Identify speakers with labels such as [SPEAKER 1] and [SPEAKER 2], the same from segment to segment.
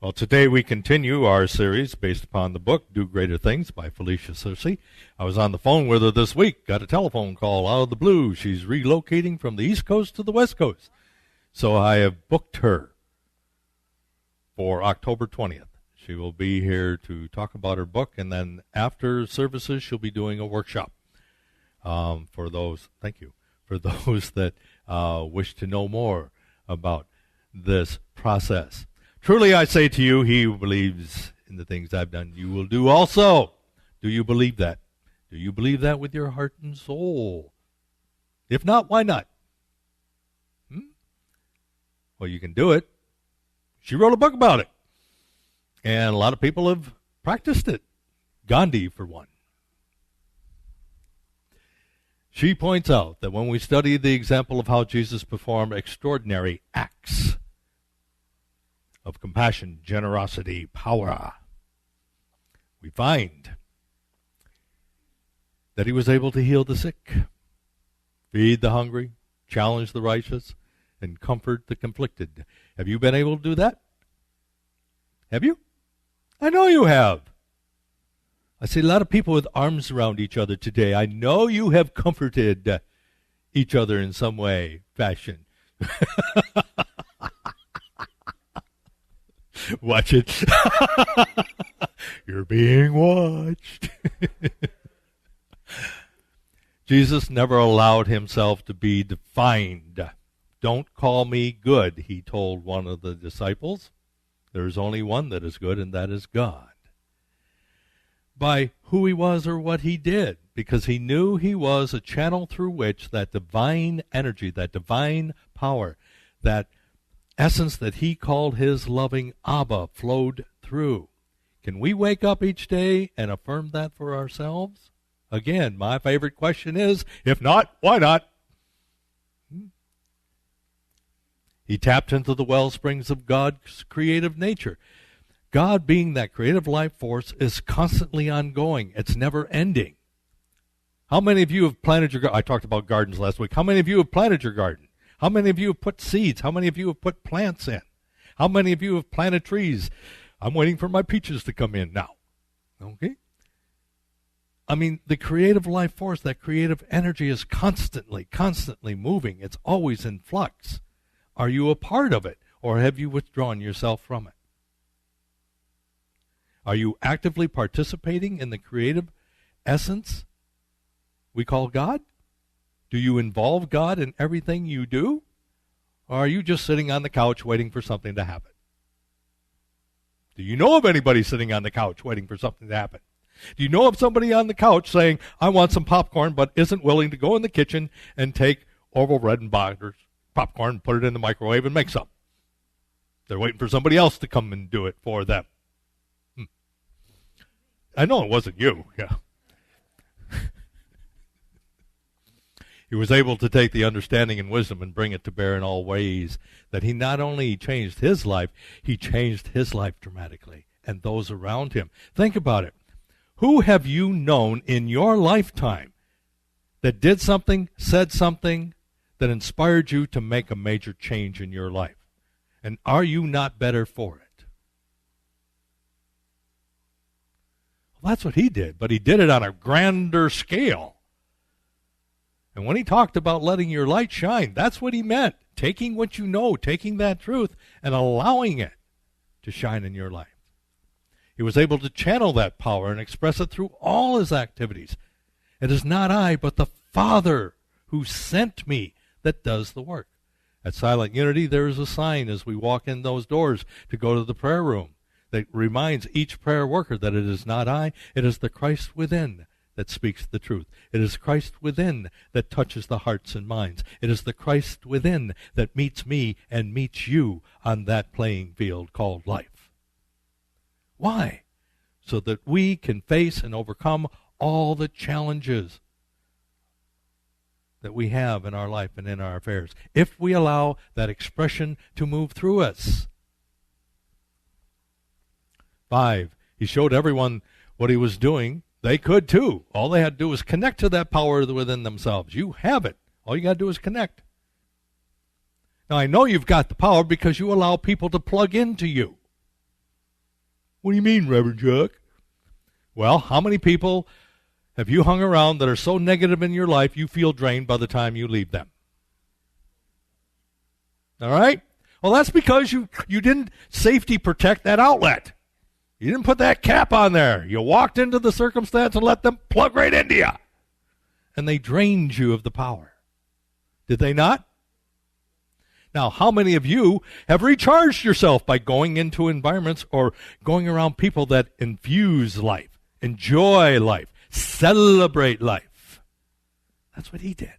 [SPEAKER 1] Well, today we continue our series based upon the book Do Greater Things by Felicia Searcy. I was on the phone with her this week, got a telephone call out of the blue. She's relocating from the East Coast to the West Coast. So I have booked her for October 20th. She will be here to talk about her book, and then after services she'll be doing a workshop for those that wish to know more about this process. Truly I say to you, he who believes in the things I've done, you will do also. Do you believe that? Do you believe that with your heart and soul? If not, why not? Well, you can do it. She wrote a book about it. And a lot of people have practiced it. Gandhi, for one. She points out that when we study the example of how Jesus performed extraordinary acts of compassion, generosity, power, we find that he was able to heal the sick, feed the hungry, challenge the righteous, and comfort the conflicted. Have you been able to do that? Have you? I know you have. I see a lot of people with arms around each other today. I know you have comforted each other in some way, fashion. Watch it. You're being watched. Jesus never allowed himself to be defined. Don't call me good, he told one of the disciples. There's only one that is good, and that is God. By who he was or what he did, because he knew he was a channel through which that divine energy, that divine power, that essence that he called his loving Abba flowed through. Can we wake up each day and affirm that for ourselves? Again, my favorite question is, if not, why not? He tapped into the well springs of God's creative nature. God, being that creative life force, is constantly ongoing. It's never ending. How many of you have planted your garden? I talked about gardens last week. How many of you have planted your garden? How many of you have put seeds? How many of you have put plants in? How many of you have planted trees? I'm waiting for my peaches to come in now. Okay? I mean, the creative life force, that creative energy is constantly moving. It's always in flux. Are you a part of it, or have you withdrawn yourself from it? Are you actively participating in the creative essence we call God? Do you involve God in everything you do? Or are you just sitting on the couch waiting for something to happen? Do you know of anybody sitting on the couch waiting for something to happen? Do you know of somebody on the couch saying, I want some popcorn, but isn't willing to go in the kitchen and take Orville Redenbacher's popcorn, put it in the microwave, and make some? They're waiting for somebody else to come and do it for them. I know it wasn't you. Yeah. He was able to take the understanding and wisdom and bring it to bear in all ways, that he not only changed his life, he changed his life dramatically and those around him. Think about it. Who have you known in your lifetime that did something, said something, that inspired you to make a major change in your life? And are you not better for it? Well, that's what he did, but he did it on a grander scale. And when he talked about letting your light shine, that's what he meant. Taking what you know, taking that truth, and allowing it to shine in your life. He was able to channel that power and express it through all his activities. It is not I, but the Father who sent me that does the work. At Silent Unity, there is a sign as we walk in those doors to go to the prayer room that reminds each prayer worker that it is not I, it is the Christ within that speaks the truth. It is Christ within that touches the hearts and minds. It is the Christ within that meets me and meets you on that playing field called life. Why? So that we can face and overcome all the challenges that we have in our life and in our affairs, if we allow that expression to move through us. 5, he showed everyone what he was doing. They could too. All they had to do was connect to that power within themselves. You have it. All you got to do is connect. Now, I know you've got the power because you allow people to plug into you. What do you mean, Reverend Chuck? Well, how many people have you hung around that are so negative in your life you feel drained by the time you leave them? All right? Well, that's because you didn't safety protect that outlet. You didn't put that cap on there. You walked into the circumstance and let them plug right into you. And they drained you of the power. Did they not? Now, how many of you have recharged yourself by going into environments or going around people that infuse life, enjoy life, celebrate life? That's what he did.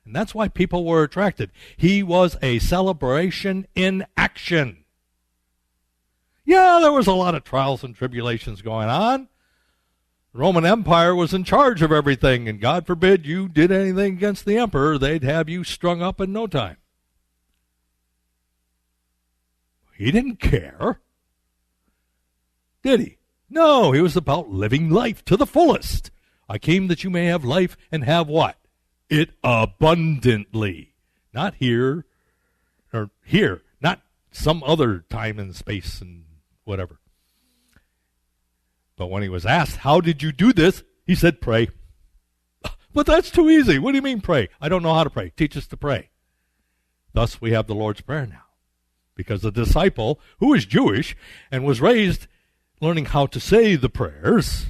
[SPEAKER 1] And that's why people were attracted. He was a celebration in action. Yeah, there was a lot of trials and tribulations going on. The Roman Empire was in charge of everything, and God forbid you did anything against the emperor, they'd have you strung up in no time. He didn't care. Did he? No, he was about living life to the fullest. I came that you may have life and have what? It abundantly. Not here, or here, not some other time and space and whatever. But when he was asked, how did you do this? He said, pray. But that's too easy. What do you mean pray? I don't know how to pray. Teach us to pray. Thus we have the Lord's Prayer now. Because the disciple, who is Jewish and was raised learning how to say the prayers,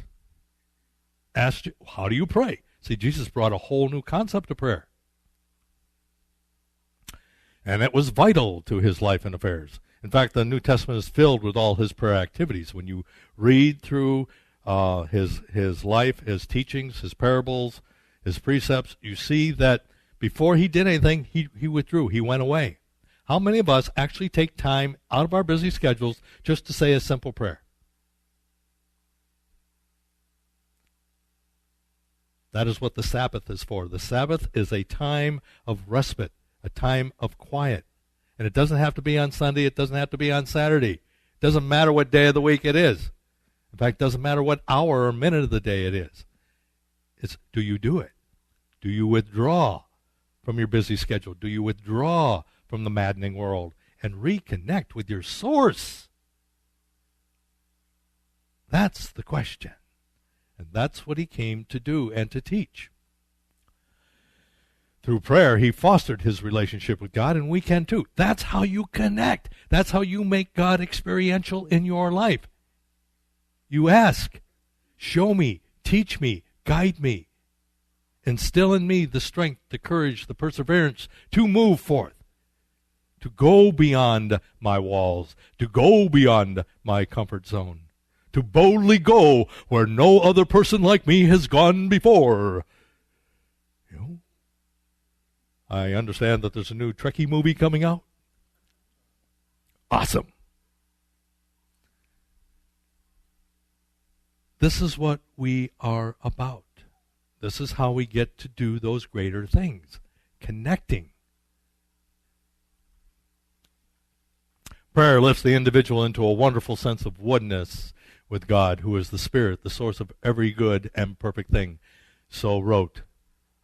[SPEAKER 1] asked, how do you pray? See, Jesus brought a whole new concept of prayer. And it was vital to his life and affairs. In fact, the New Testament is filled with all his prayer activities. When you read through his life, his teachings, his parables, his precepts, you see that before he did anything, he withdrew. He went away. How many of us actually take time out of our busy schedules just to say a simple prayer? That is what the Sabbath is for. The Sabbath is a time of respite, a time of quiet. And it doesn't have to be on Sunday. It doesn't have to be on Saturday. It doesn't matter what day of the week it is. In fact, it doesn't matter what hour or minute of the day it is. It's, do you do it? Do you withdraw from your busy schedule? Do you withdraw from the maddening world and reconnect with your source? That's the question. And that's what he came to do and to teach. Through prayer, he fostered his relationship with God, and we can too. That's how you connect. That's how you make God experiential in your life. You ask, show me, teach me, guide me. Instill in me the strength, the courage, the perseverance to move forth, to go beyond my walls, to go beyond my comfort zone, to boldly go where no other person like me has gone before. You know, I understand that there's a new Trekkie movie coming out. Awesome. This is what we are about. This is how we get to do those greater things. Connecting. Prayer lifts the individual into a wonderful sense of oneness with God, who is the Spirit, the source of every good and perfect thing. So wrote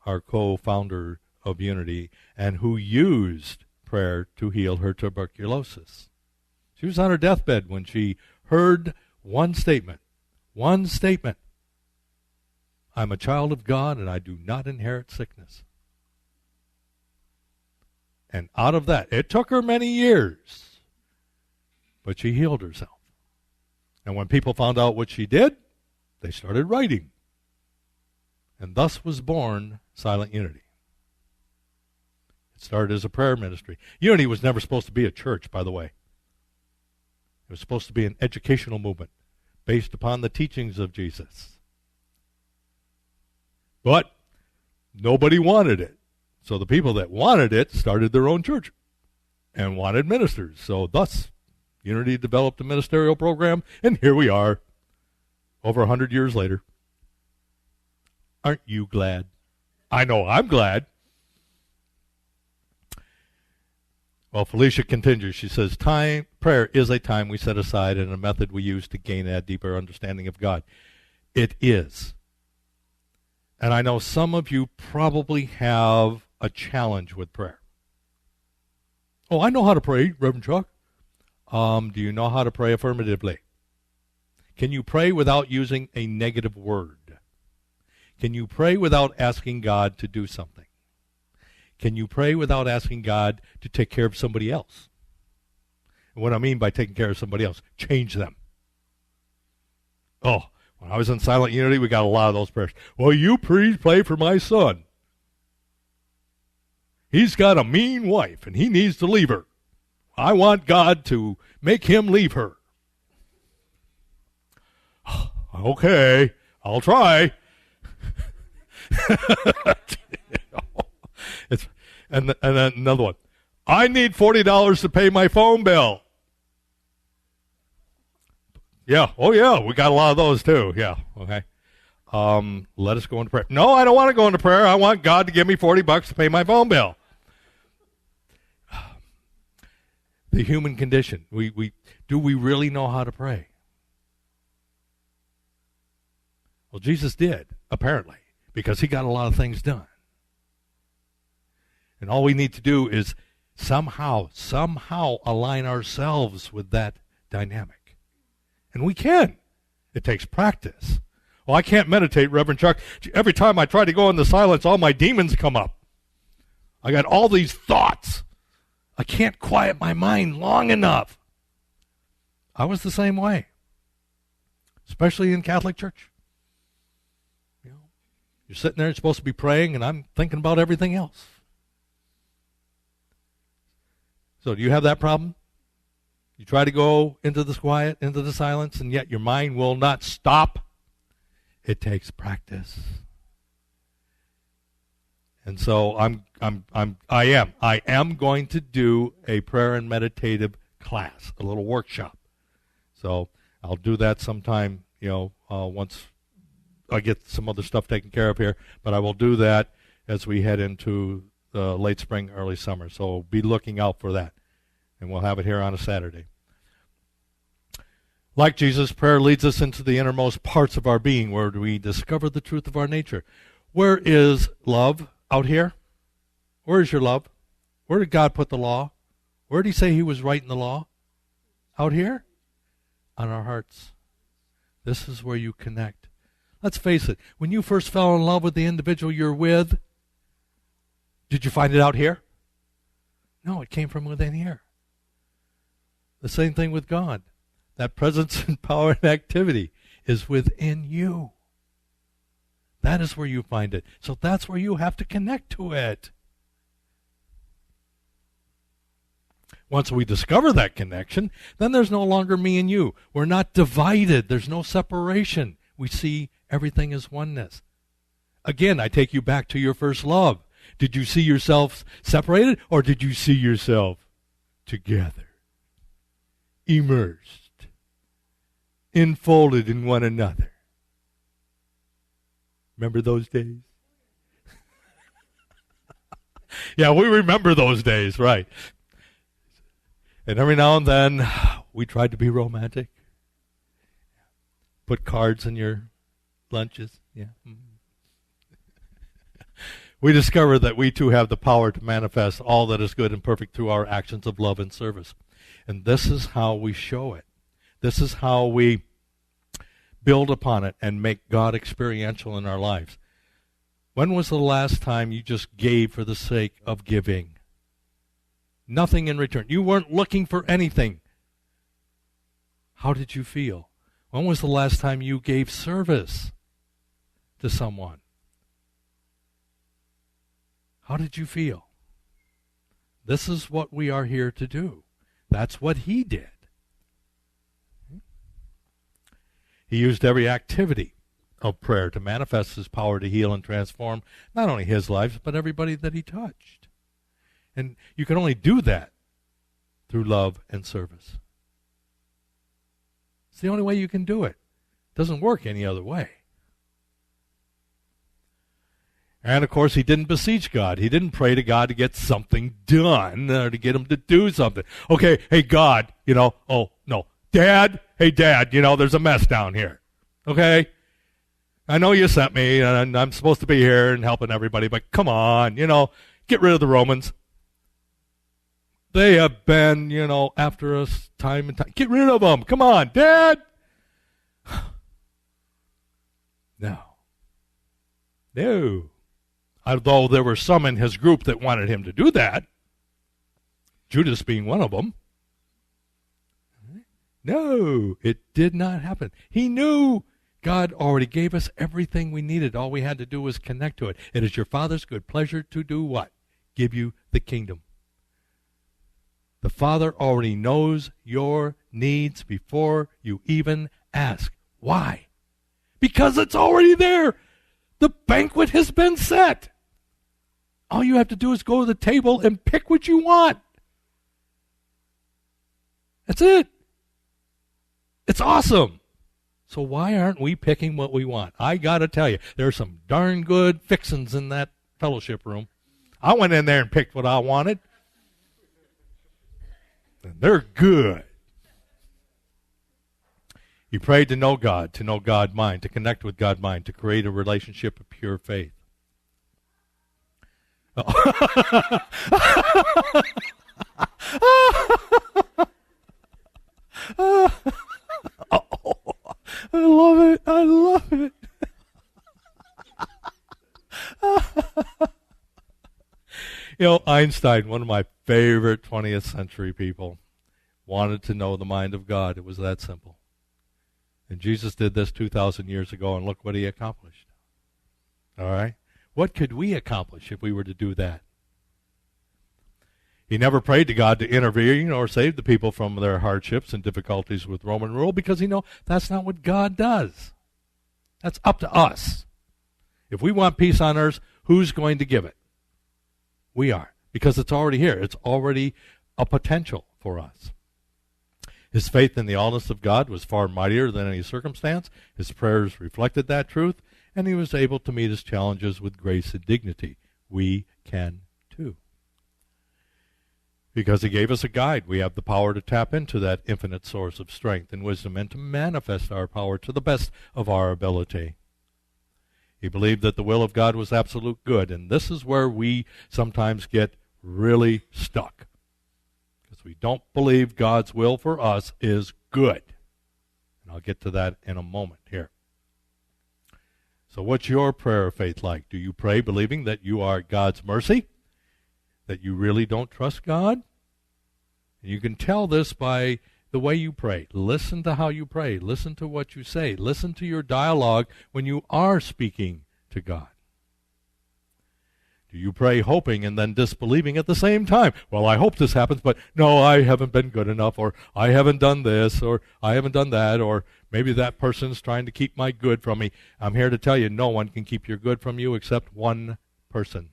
[SPEAKER 1] our co-founder of Unity, and who used prayer to heal her tuberculosis. She was on her deathbed when she heard one statement. One statement. I'm a child of God and I do not inherit sickness. And out of that, it took her many years, but she healed herself. And when people found out what she did, they started writing. And thus was born Silent Unity. It started as a prayer ministry. Unity was never supposed to be a church, by the way. It was supposed to be an educational movement based upon the teachings of Jesus. But nobody wanted it. So the people that wanted it started their own church and wanted ministers. So thus, Unity developed a ministerial program, and here we are, over 100 years later. Aren't you glad? I know I'm glad. Well, Felicia continues. She says, prayer is a time we set aside and a method we use to gain a deeper understanding of God. It is. And I know some of you probably have a challenge with prayer. Oh, I know how to pray, Reverend Chuck. Do you know how to pray affirmatively? Can you pray without using a negative word? Can you pray without asking God to do something? Can you pray without asking God to take care of somebody else? And what I mean by taking care of somebody else, change them. Oh, when I was in Silent Unity, we got a lot of those prayers. Well, you please pray for my son. He's got a mean wife, and he needs to leave her. I want God to make him leave her. Okay, I'll try. And then another one. I need $40 to pay my phone bill. Yeah. Oh, yeah. We got a lot of those, too. Yeah. Okay. Let us go into prayer. No, I don't want to go into prayer. I want God to give me $40 to pay my phone bill. The human condition. Do we really know how to pray? Well, Jesus did, apparently, because he got a lot of things done. And all we need to do is somehow align ourselves with that dynamic. And we can. It takes practice. Well, I can't meditate, Reverend Chuck. Every time I try to go into silence, all my demons come up. I got all these thoughts. I can't quiet my mind long enough. I was the same way, especially in Catholic Church. You know, you're sitting there, you're supposed to be praying, and I'm thinking about everything else. So do you have that problem? You try to go into the quiet, into the silence, and yet your mind will not stop. It takes practice. And so I am going to do a prayer and meditative class, a little workshop. So I'll do that sometime, once I get some other stuff taken care of here. But I will do that as we head into the late spring, early summer. So be looking out for that. And we'll have it here on a Saturday. Like Jesus, prayer leads us into the innermost parts of our being where we discover the truth of our nature. Where is love? Out here? Where is your love? Where did God put the law? Where did he say he was writing the law? Out here? On our hearts. This is where you connect. Let's face it. When you first fell in love with the individual you're with, did you find it out here? No, it came from within here. The same thing with God. That presence and power and activity is within you. That is where you find it. So that's where you have to connect to it. Once we discover that connection, then there's no longer me and you. We're not divided. There's no separation. We see everything as oneness. Again, I take you back to your first love. Did you see yourself separated, or did you see yourself together? Immersed, enfolded in one another. Remember those days? Yeah, we remember those days, right. And every now and then, we tried to be romantic. Put cards in your lunches. Yeah. We discover that we too have the power to manifest all that is good and perfect through our actions of love and service. And this is how we show it. This is how we build upon it and make God experiential in our lives. When was the last time you just gave for the sake of giving? Nothing in return. You weren't looking for anything. How did you feel? When was the last time you gave service to someone? How did you feel? This is what we are here to do. That's what he did. He used every activity of prayer to manifest his power to heal and transform not only his life, but everybody that he touched. And you can only do that through love and service. It's the only way you can do it. It doesn't work any other way. And, of course, he didn't beseech God. He didn't pray to God to get something done or to get him to do something. Okay, hey, God, oh, no. Dad, hey, Dad, there's a mess down here. Okay? I know you sent me, and I'm supposed to be here and helping everybody, but come on, get rid of the Romans. They have been, after us time and time. Get rid of them. Come on, Dad. No. No. Although there were some in his group that wanted him to do that, Judas being one of them. No, it did not happen. He knew God already gave us everything we needed. All we had to do was connect to it. It is your Father's good pleasure to do what? Give you the kingdom. The Father already knows your needs before you even ask. Why? Because it's already there. The banquet has been set. All you have to do is go to the table and pick what you want. That's it. It's awesome. So why aren't we picking what we want? I got to tell you, there's some darn good fixins in that fellowship room. I went in there and picked what I wanted. And they're good. You prayed to know God mind, to connect with God mind, to create a relationship of pure faith. Oh. I love it. I love it. You know, Einstein, one of my favorite 20th century people, wanted to know the mind of God. It was that simple. And Jesus did this 2,000 years ago, and look what he accomplished. All right? What could we accomplish if we were to do that? He never prayed to God to intervene or save the people from their hardships and difficulties with Roman rule because he knew that's not what God does. That's up to us. If we want peace on earth, who's going to give it? We are, because it's already here. It's already a potential for us. His faith in the allness of God was far mightier than any circumstance. His prayers reflected that truth, and he was able to meet his challenges with grace and dignity. We can too. Because he gave us a guide, we have the power to tap into that infinite source of strength and wisdom and to manifest our power to the best of our ability. He believed that the will of God was absolute good, and this is where we sometimes get really stuck. Because we don't believe God's will for us is good. And I'll get to that in a moment here. So what's your prayer of faith like? Do you pray believing that you are at God's mercy? That you really don't trust God? And you can tell this by the way you pray. Listen to how you pray. Listen to what you say. Listen to your dialogue when you are speaking to God. Do you pray hoping and then disbelieving at the same time? Well, I hope this happens, but no, I haven't been good enough, or I haven't done this, or I haven't done that, or maybe that person's trying to keep my good from me. I'm here to tell you, no one can keep your good from you except one person.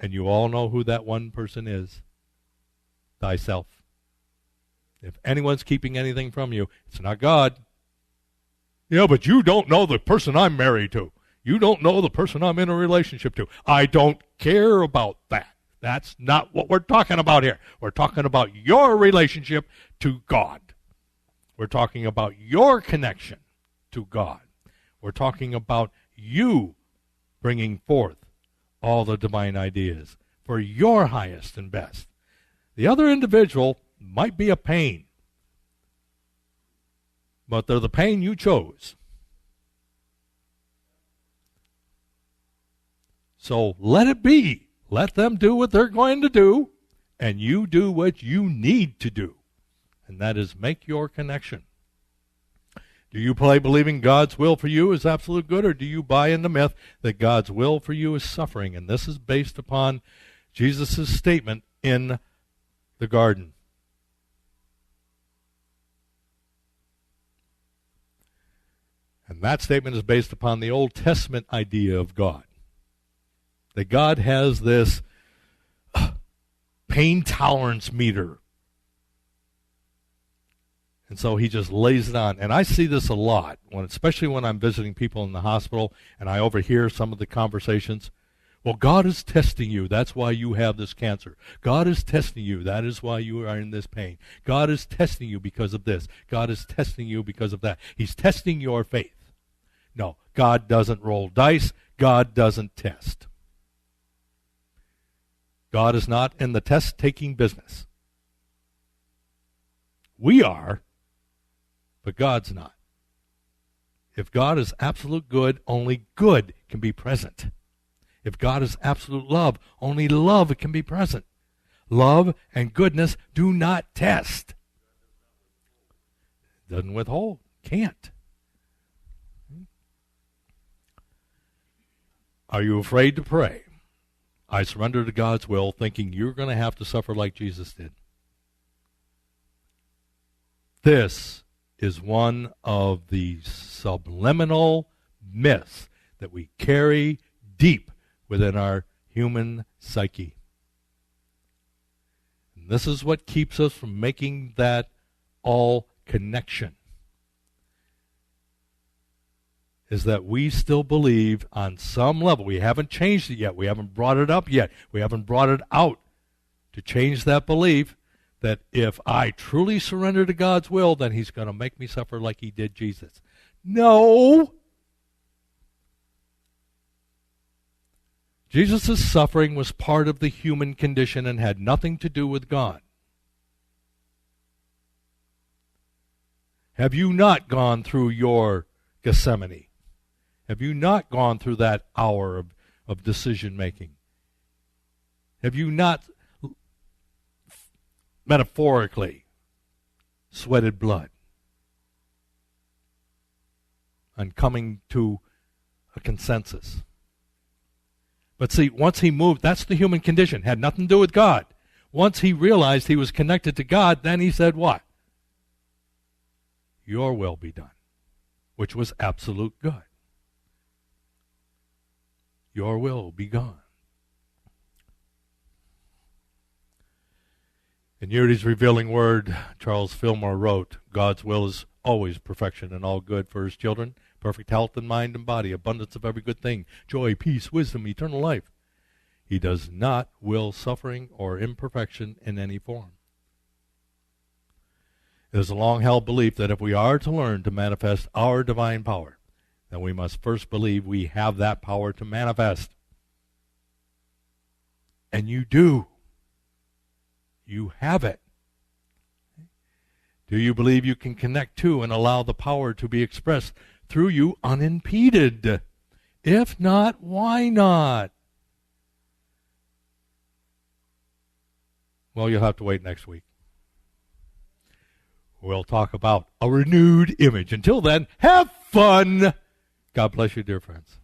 [SPEAKER 1] And you all know who that one person is. Thyself. If anyone's keeping anything from you, it's not God. Yeah, but you don't know the person I'm married to. You don't know the person I'm in a relationship to. I don't care about that. That's not what we're talking about here. We're talking about your relationship to God. We're talking about your connection to God. We're talking about you bringing forth all the divine ideas for your highest and best. The other individual might be a pain, but they're the pain you chose. So let it be. Let them do what they're going to do, and you do what you need to do, and that is make your connection. Do you play believing God's will for you is absolute good, or do you buy in the myth that God's will for you is suffering? And this is based upon Jesus' statement in the garden. And that statement is based upon the Old Testament idea of God. That God has this pain tolerance meter. And so he just lays it on. And I see this a lot, especially when I'm visiting people in the hospital and I overhear some of the conversations. Well, God is testing you. That's why you have this cancer. God is testing you. That is why you are in this pain. God is testing you because of this. God is testing you because of that. He's testing your faith. No, God doesn't roll dice. God doesn't test. God is not in the test-taking business. We are, but God's not. If God is absolute good, only good can be present. If God is absolute love, only love can be present. Love and goodness do not test. Doesn't withhold. Can't. Are you afraid to pray? I surrender to God's will, thinking you're going to have to suffer like Jesus did. This is one of the subliminal myths that we carry deep within our human psyche. And this is what keeps us from making that all connection. Is that we still believe on some level. We haven't changed it yet. We haven't brought it up yet. We haven't brought it out to change that belief that if I truly surrender to God's will, then he's going to make me suffer like he did Jesus. No! Jesus' suffering was part of the human condition and had nothing to do with God. Have you not gone through your Gethsemane? Have you not gone through that hour of decision-making? Have you not, metaphorically, sweated blood on coming to a consensus? But see, once he moved, that's the human condition, had nothing to do with God. Once he realized he was connected to God, then he said what? Your will be done, which was absolute good. Your will be gone. In Unity's Revealing Word, Charles Fillmore wrote, God's will is always perfection and all good for his children, perfect health in mind and body, abundance of every good thing, joy, peace, wisdom, eternal life. He does not will suffering or imperfection in any form. It is a long-held belief that if we are to learn to manifest our divine power, then we must first believe we have that power to manifest. And you do. You have it. Do you believe you can connect to and allow the power to be expressed through you unimpeded? If not, why not? Well, you'll have to wait next week. We'll talk about a renewed image. Until then, have fun. God bless you, dear friends.